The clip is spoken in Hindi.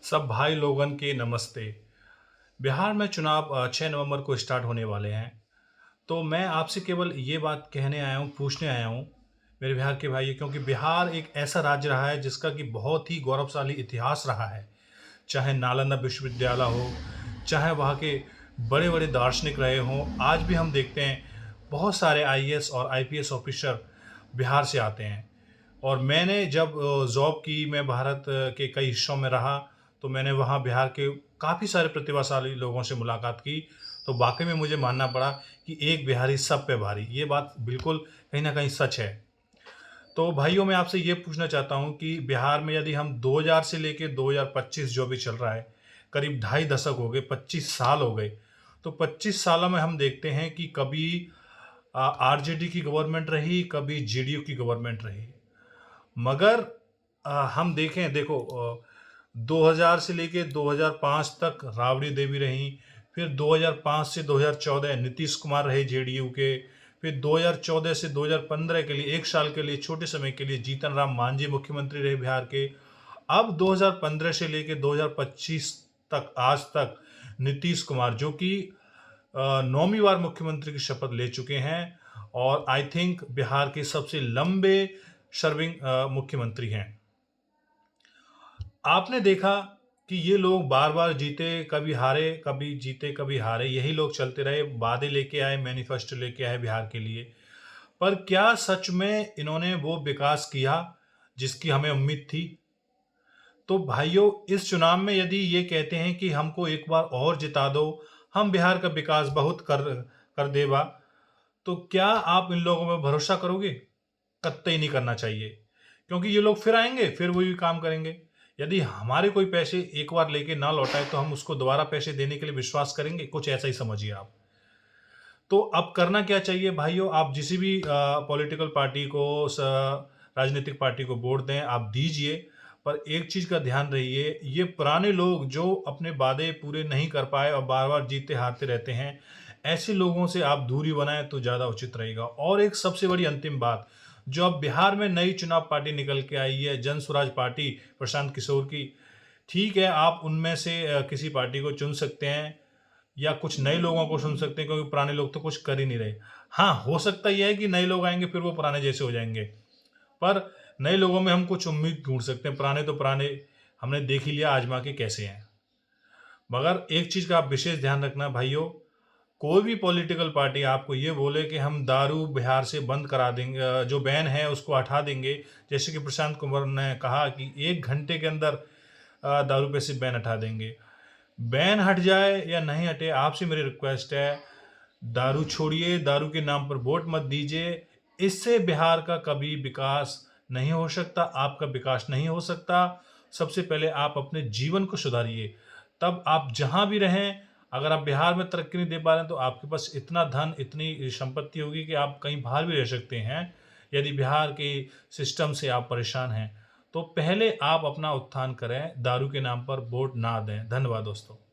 सब भाई लोगन के नमस्ते। बिहार में चुनाव 6 नवंबर को स्टार्ट होने वाले हैं। तो मैं आपसे केवल ये बात कहने आया हूँ, पूछने आया हूँ, मेरे बिहार के भाई, क्योंकि बिहार एक ऐसा राज्य रहा है जिसका कि बहुत ही गौरवशाली इतिहास रहा है। चाहे नालंदा विश्वविद्यालय हो, चाहे वहाँ के बड़े-बड़े दार्शनिक रहे हों, आज भी हम देखते हैं बहुत सारे आईएएस और आईपीएस ऑफिसर बिहार से आते हैं। और मैंने जब जॉब की, मैं भारत के कई हिस्सों में रहा, तो मैंने वहाँ बिहार के काफ़ी सारे प्रतिभाशाली लोगों से मुलाकात की। तो वाक़ई में मुझे मानना पड़ा कि एक बिहारी सब पे भारी। ये बात बिल्कुल कहीं न कहीं सच है। तो भाइयों, मैं आपसे ये पूछना चाहता हूँ कि बिहार में यदि हम 2000 से लेके 2025 जो भी चल रहा है, करीब ढाई दशक हो गए, 25 साल हो गए। तो 25 सालों में हम देखते हैं कि कभी आरजेडी की गवर्नमेंट रही, कभी जेडीयू की गवर्नमेंट रही। मगर हम देखें, देखो, 2000 से लेके 2005 तक राबड़ी देवी रहीं, फिर 2005 से 2014 नीतीश कुमार रहे जेडीयू के, फिर 2014 से 2015 के लिए 1 साल के लिए, छोटे समय के लिए जीतन राम मांझी मुख्यमंत्री रहे बिहार के। अब 2015 से लेके 2025 तक, आज तक नीतीश कुमार, जो कि 9वीं बार मुख्यमंत्री की शपथ ले चुके हैं और आई थिंक बिहार के सबसे लंबे सर्विंग मुख्यमंत्री हैं। आपने देखा कि ये लोग बार-बार जीते, कभी हारे, कभी जीते, कभी हारे, यही लोग चलते रहे, वादे लेके आए, मैनिफेस्टो लेके आए बिहार के लिए। पर क्या सच में इन्होंने वो विकास किया जिसकी हमें उम्मीद थी? तो भाइयों, इस चुनाव में यदि ये कहते हैं कि हमको एक बार और जिता दो, हम बिहार का विकास बहुत कर कर देबा, तो क्या आप इन लोगों पे भरोसा करोगे? कतई नहीं करना चाहिए, क्योंकि ये लोग फिर आएँगे, फिर वही काम करेंगे। यदि हमारे कोई पैसे एक बार लेके ना लौटाए, तो हम उसको दोबारा पैसे देने के लिए विश्वास करेंगे? कुछ ऐसा ही समझिए आप। तो अब करना क्या चाहिए भाइयों? आप जिस भी पॉलिटिकल पार्टी को, राजनीतिक पार्टी को वोट दें, आप दीजिए, पर एक चीज़ का ध्यान रहिए, ये पुराने लोग जो अपने वादे पूरे नहीं कर पाए और बार-बार जीते-हारते रहते हैं, ऐसे लोगों से आप दूरी बनाएँ तो ज़्यादा उचित रहेगा। और एक सबसे बड़ी अंतिम बात, जो अब बिहार में नई चुनाव पार्टी निकल के आई है, जन स्वराज पार्टी प्रशांत किशोर की, ठीक है, आप उनमें से किसी पार्टी को चुन सकते हैं या कुछ नए लोगों को चुन सकते हैं, क्योंकि पुराने लोग तो कुछ कर ही नहीं रहे। हाँ, हो सकता ये है कि नए लोग आएँगे, फिर वो पुराने जैसे हो जाएँगे। पर नए लोगों में हम कुछ उम्मीद ढूँढ सकते हैं, पुराने तो पुराने हमने देख ही लिया आज़मा के कैसे हैं। मगर एक चीज़ का आप विशेष ध्यान रखना भाइयों, कोई भी पॉलिटिकल पार्टी आपको ये बोले कि हम दारू बिहार से बंद करा देंगे, जो बैन है उसको हटा देंगे, जैसे कि प्रशांत कुमार ने कहा कि 1 घंटे के अंदर दारू पे से बैन हटा देंगे। बैन हट जाए या नहीं हटे, आपसे मेरी रिक्वेस्ट है, दारू छोड़िए, दारू के नाम पर वोट मत दीजिए। इससे बिहार का कभी विकास नहीं हो सकता, आपका विकास नहीं हो सकता। सबसे पहले आप अपने जीवन को सुधारिए, तब आप जहाँ भी रहें, अगर आप बिहार में तरक्की नहीं दे पा रहे हैं, तो आपके पास इतना धन, इतनी संपत्ति होगी कि आप कहीं बाहर भी रह सकते हैं। यदि बिहार के सिस्टम से आप परेशान हैं, तो पहले आप अपना उत्थान करें, दारू के नाम पर वोट ना दें। धन्यवाद दोस्तों।